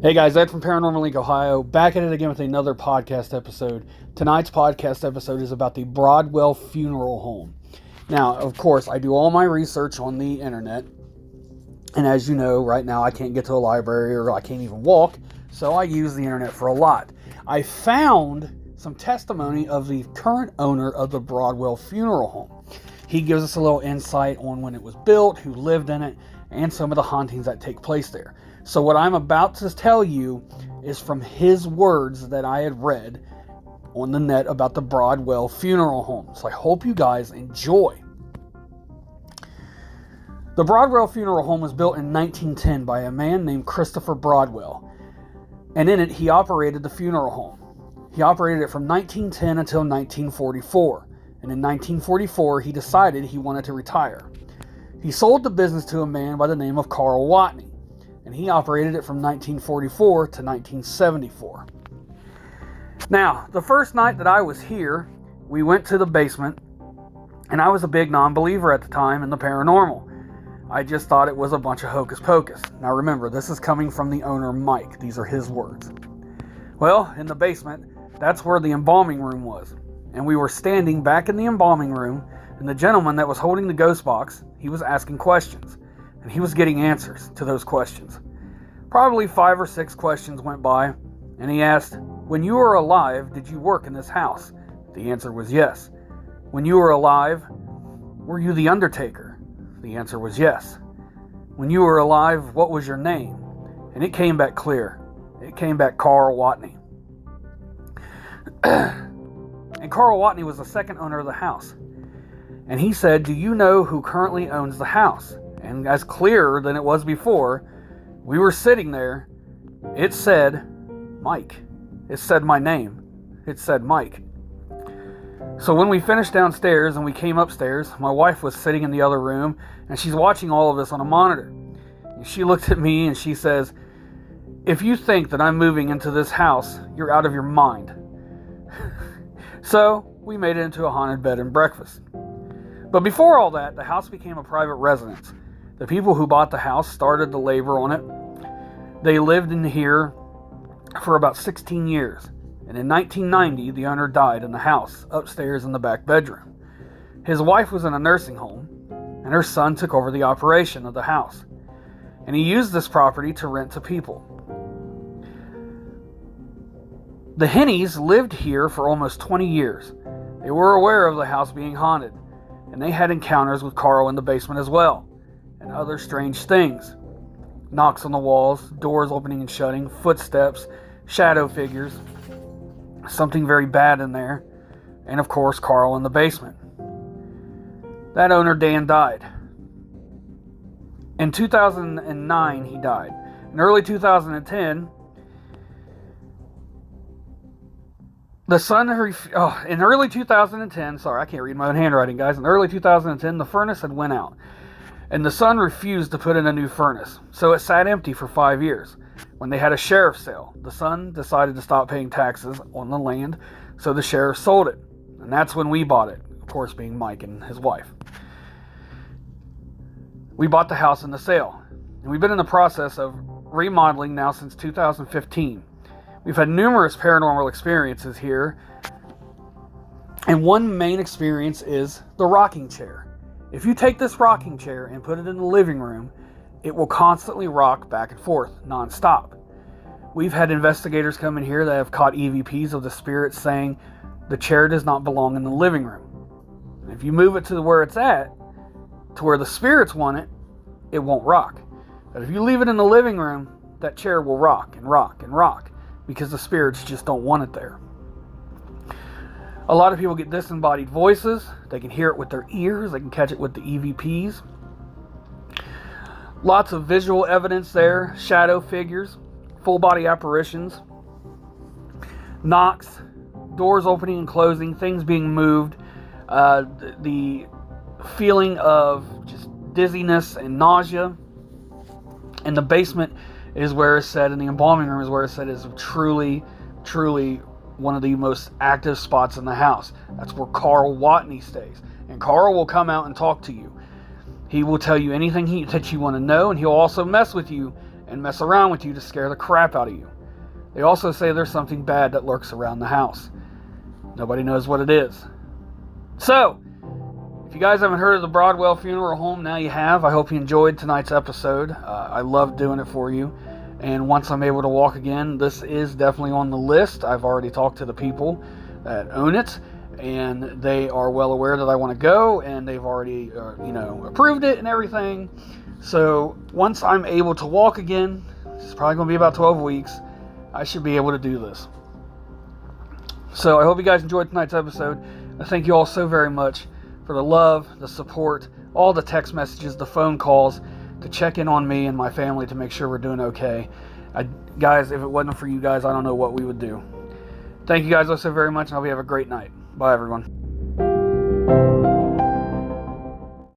Hey guys, Ed from Paranormal Link, Ohio, back at it again with another podcast episode. Tonight's podcast episode is about the Broadwell Funeral Home. Now, of course, I do all my research on the internet, and as you know, right now I can't get to a library or I can't even walk, so I use the internet for a lot. I found some testimony of the current owner of the Broadwell Funeral Home. He gives us a little insight on when it was built, who lived in it, and some of the hauntings that take place there. So what I'm about to tell you is from his words that I had read on the net about the Broadwell Funeral Home. So I hope you guys enjoy. The Broadwell Funeral Home was built in 1910 by a man named Christopher Broadwell. And in it, he operated the funeral home. He operated it from 1910 until 1944. And in 1944, he decided he wanted to retire. He sold the business to a man by the name of Carl Watney. And he operated it from 1944 to 1974. Now, the first night that I was here, we went to the basement, and I was a big non-believer at the time in the paranormal. I just thought it was a bunch of hocus pocus. Now remember, this is coming from the owner, Mike. These are his words. Well, in the basement, that's where the embalming room was. And we were standing back in the embalming room, and the gentleman that was holding the ghost box, he was asking questions. And he was getting answers to those questions. Probably 5 or 6 questions went by, and he asked, "When you were alive, did you work in this house?" The answer was yes. "When you were alive, were you the undertaker?" The answer was yes. "When you were alive, what was your name?" And it came back clear. It came back Carl Watney. And Carl Watney was the second owner of the house. And he said, "Do you know who currently owns the house?" And as clearer than it was before, we were sitting there. It said Mike. It said my name. It said Mike. So when we finished downstairs and we came upstairs, my wife was sitting in the other room and she's watching all of this on a monitor. And she looked at me and she says, "If you think that I'm moving into this house, you're out of your mind." So we made it into a haunted bed and breakfast. But before all that, the house became a private residence. The people who bought the house started the labor on it. They lived in here for about 16 years. And in 1990, the owner died in the house, upstairs in the back bedroom. His wife was in a nursing home, and her son took over the operation of the house. And he used this property to rent to people. The Henneys lived here for almost 20 years. They were aware of the house being haunted, and they had encounters with Carl in the basement as well. And other strange things. Knocks on the walls, doors opening and shutting, footsteps, shadow figures, something very bad in there, and of course Carl in the basement. That owner, Dan, died. In 2009 he died. In early 2010, in early 2010, sorry, I can't read my own handwriting, guys. In early 2010, the furnace had went out. And the son refused to put in a new furnace, so it sat empty for 5 years. When they had a sheriff's sale, the son decided to stop paying taxes on the land, so the sheriff sold it. And that's when we bought it, of course being Mike and his wife. We bought the house in the sale, and we've been in the process of remodeling now since 2015. We've had numerous paranormal experiences here, and one main experience is the rocking chair. If you take this rocking chair and put it in the living room, it will constantly rock back and forth, non-stop. We've had investigators come in here that have caught EVPs of the spirits saying the chair does not belong in the living room. If you move it to where it's at, to where the spirits want it, it won't rock. But if you leave it in the living room, that chair will rock and rock and rock because the spirits just don't want it there. A lot of people get disembodied voices. They can hear it with their ears. They can catch it with the EVPs. Lots of visual evidence there. Shadow figures. Full body apparitions. Knocks. Doors opening and closing. Things being moved. The feeling of just dizziness and nausea. And the basement is where it's said, and the embalming room is where it's said is truly, truly one of the most active spots in the house. That's where Carl Watney stays. And Carl will come out and talk to you. He will tell you anything that you want to know, and he'll also mess with you and mess around with you to scare the crap out of you. They also say there's something bad that lurks around the house. Nobody knows what it is. So, if you guys haven't heard of the Broadwell Funeral Home, now you have. I hope you enjoyed tonight's episode. I love doing it for you. And once I'm able to walk again, this is definitely on the list. I've already talked to the people that own it, and they are well aware that I want to go, and they've already, approved it and everything. So once I'm able to walk again, it's probably going to be about 12 weeks, I should be able to do this. So I hope you guys enjoyed tonight's episode. I thank you all so very much for the love, the support, all the text messages, the phone calls, to check in on me and my family to make sure we're doing okay. Guys, if it wasn't for you guys, I don't know what we would do. Thank you guys all so very much, and I hope you have a great night. Bye, everyone.